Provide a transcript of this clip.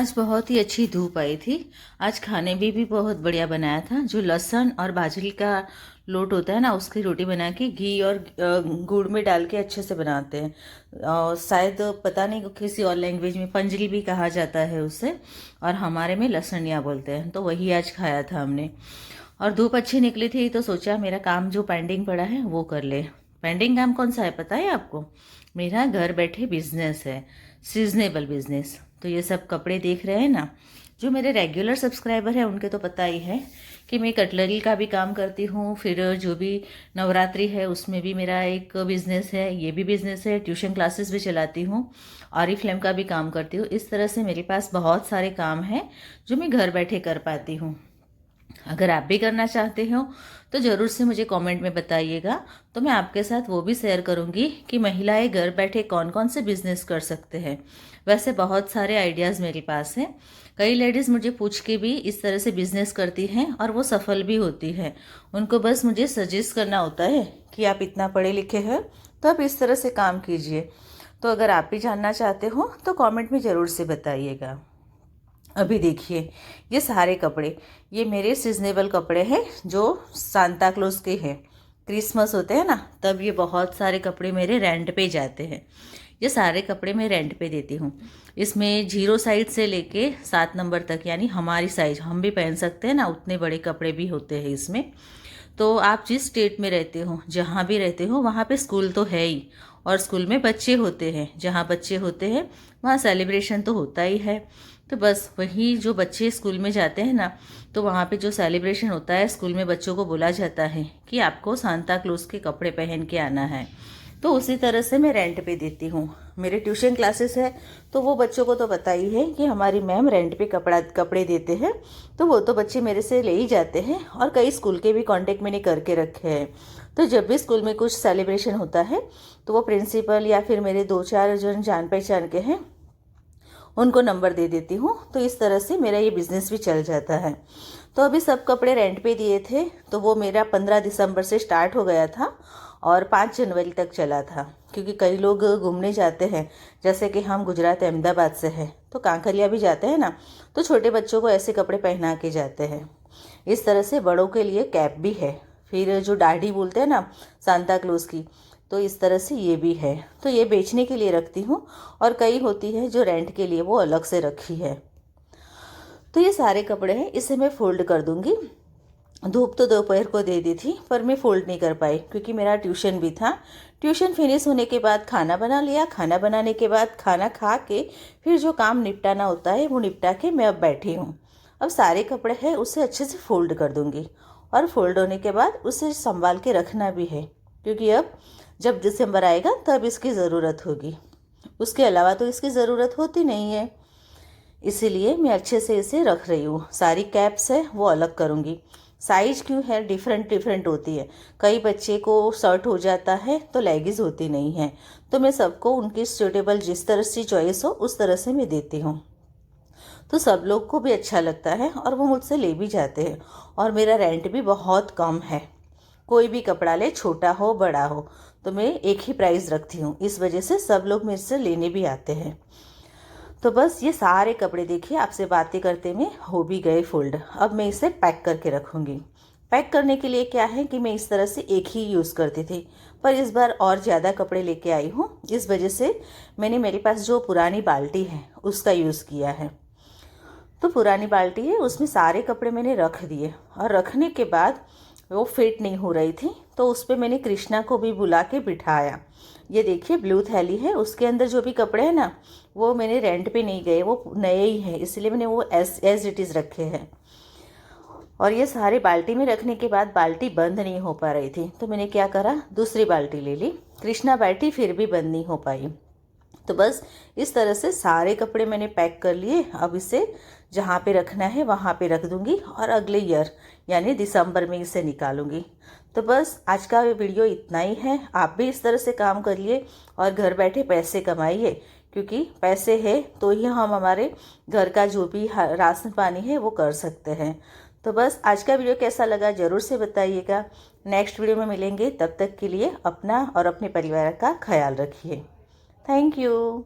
आज बहुत ही अच्छी धूप आई थी। आज खाने भी बहुत बढ़िया बनाया था। जो लहसुन और बाजरी का लोट होता है ना, उसकी रोटी बना के घी और गुड़ में डाल के अच्छे से बनाते हैं। और शायद पता नहीं किसी और लैंग्वेज में पंजरी भी कहा जाता है उसे, और हमारे में लहसुनिया बोलते हैं। तो वही आज खाया था हमने। और धूप अच्छी निकली थी तो सोचा मेरा काम जो पेंडिंग पड़ा है वो कर ले। पेंडिंग काम कौन सा है पता है आपको? मेरा घर बैठे बिजनेस है, सीजनेबल बिजनेस। तो ये सब कपड़े देख रहे हैं ना, जो मेरे रेगुलर सब्सक्राइबर हैं उनके तो पता ही है कि मैं कटलरी का भी काम करती हूँ। फिर जो भी नवरात्रि है उसमें भी मेरा एक बिज़नेस है, ये भी बिज़नेस है। ट्यूशन क्लासेस भी चलाती हूँ, ऑरिफ्लेम का भी काम करती हूँ। इस तरह से मेरे पास बहुत सारे काम हैं जो मैं घर बैठे कर पाती हूँ। अगर आप भी करना चाहते हो तो ज़रूर से मुझे कमेंट में बताइएगा, तो मैं आपके साथ वो भी शेयर करूँगी कि महिलाएं घर बैठे कौन कौन से बिजनेस कर सकते हैं। वैसे बहुत सारे आइडियाज़ मेरे पास हैं। कई लेडीज़ मुझे पूछ के भी इस तरह से बिजनेस करती हैं और वो सफल भी होती है। उनको बस मुझे सजेस्ट करना होता है कि आप इतना पढ़े लिखे हैं तो आप इस तरह से काम कीजिए। तो अगर आप भी जानना चाहते हो तो कॉमेंट में ज़रूर से बताइएगा। अभी देखिए, ये सारे कपड़े ये मेरे सीजनेबल कपड़े हैं जो सांता क्लॉज के हैं। क्रिसमस होते हैं ना, तब ये बहुत सारे कपड़े मेरे रेंट पे जाते हैं। ये सारे कपड़े मैं रेंट पे देती हूँ। इसमें 0 साइज से लेके 7 नंबर तक, यानी हमारी साइज हम भी पहन सकते हैं ना, उतने बड़े कपड़े भी होते हैं इसमें। तो आप जिस स्टेट में रहते हो, जहाँ भी रहते हो, वहाँ पे स्कूल तो है ही, और स्कूल में बच्चे होते हैं। जहाँ बच्चे होते हैं वहाँ सेलिब्रेशन तो होता ही है। तो बस वही जो बच्चे स्कूल में जाते हैं ना, तो वहाँ पे जो सेलिब्रेशन होता है स्कूल में, बच्चों को बोला जाता है कि आपको सांता क्लॉज के कपड़े पहन के आना है। तो उसी तरह से मैं रेंट पे देती हूँ। मेरे ट्यूशन क्लासेस है तो वो बच्चों को तो पता ही है कि हमारी मैम रेंट पे कपड़े देते हैं। तो वो तो बच्चे मेरे से ले ही जाते हैं, और कई स्कूल के भी कांटेक्ट मैंने करके रखे हैं। तो जब भी स्कूल में कुछ सेलिब्रेशन होता है तो वो प्रिंसिपल या फिर मेरे 2-4 जन जान पहचान के हैं, उनको नंबर दे देती हूँ। तो इस तरह से मेरा ये बिज़नेस भी चल जाता है। तो अभी सब कपड़े रेंट पे दिए थे, तो वो मेरा 15 दिसंबर से स्टार्ट हो गया था और 5 जनवरी तक चला था। क्योंकि कई लोग घूमने जाते हैं, जैसे कि हम गुजरात अहमदाबाद से हैं तो कांकरिया भी जाते हैं ना, तो छोटे बच्चों को ऐसे कपड़े पहना के जाते हैं। इस तरह से बड़ों के लिए कैप भी है। फिर जो दाढ़ी बोलते हैं ना सांता क्लॉज की, तो इस तरह से ये भी है। तो ये बेचने के लिए रखती हूँ, और कई होती है जो रेंट के लिए, वो अलग से रखी है। तो ये सारे कपड़े हैं, इसे मैं फोल्ड कर दूंगी। धूप तो दोपहर को दे दी थी, पर मैं फोल्ड नहीं कर पाई क्योंकि मेरा ट्यूशन भी था। ट्यूशन फिनिश होने के बाद खाना बना लिया। खाना बनाने के बाद खाना खा के फिर जो काम निपटाना होता है वो निपटा के मैं अब बैठी हूँ। अब सारे कपड़े हैं उसे अच्छे से फोल्ड कर दूंगी, और फोल्ड होने के बाद उसे संभाल के रखना भी है, क्योंकि अब जब दिसंबर आएगा तब इसकी ज़रूरत होगी। उसके अलावा तो इसकी ज़रूरत होती नहीं है, इसीलिए मैं अच्छे से इसे रख रही हूँ। सारी कैप्स है वो अलग करूँगी। साइज क्यों है, डिफरेंट डिफरेंट होती है। कई बच्चे को शर्ट हो जाता है तो लेगिंग्स होती नहीं है। तो मैं सबको उनकी सूटेबल जिस तरह से चॉइस हो उस तरह से मैं देती हूँ। तो सब लोग को भी अच्छा लगता है और वो मुझसे ले भी जाते हैं। और मेरा रेंट भी बहुत कम है। कोई भी कपड़ा ले, छोटा हो बड़ा हो, तो मैं एक ही प्राइस रखती हूँ। इस वजह से सब लोग मेरे से लेने भी आते हैं। तो बस ये सारे कपड़े देखिए, आपसे बातें करते में हो भी गए फोल्ड। अब मैं इसे पैक करके रखूँगी। पैक करने के लिए क्या है कि मैं इस तरह से एक ही यूज़ करती थी, पर इस बार और ज़्यादा कपड़े लेके आई हूँ। इस वजह से मैंने मेरे पास जो पुरानी बाल्टी है उसका यूज़ किया है। तो पुरानी बाल्टी है, उसमें सारे कपड़े मैंने रख दिए, और रखने के बाद वो फिट नहीं हो रही थी, तो उस पर मैंने कृष्णा को भी बुला के बिठाया। ये देखिए ब्लू थैली है, उसके अंदर जो भी कपड़े हैं ना, वो मैंने रेंट पे नहीं गए, वो नए ही हैं, इसलिए मैंने वो एज इट इज़ रखे हैं। और ये सारे बाल्टी में रखने के बाद बाल्टी बंद नहीं हो पा रही थी, तो मैंने क्या करा, दूसरी बाल्टी ले ली। कृष्णा बाल्टी फिर भी बंद नहीं हो पाई। तो बस इस तरह से सारे कपड़े मैंने पैक कर लिए। अब इसे जहाँ पे रखना है वहाँ पे रख दूँगी, और अगले ईयर यानी दिसंबर में इसे निकालूंगी। तो बस आज का वीडियो इतना ही है। आप भी इस तरह से काम करिए और घर बैठे पैसे कमाइए, क्योंकि पैसे है तो ही हम हमारे घर का जो भी राशन पानी है वो कर सकते हैं। तो बस आज का वीडियो कैसा लगा ज़रूर से बताइएगा। नेक्स्ट वीडियो में मिलेंगे, तब तक के लिए अपना और अपने परिवार का ख्याल रखिए। Thank you.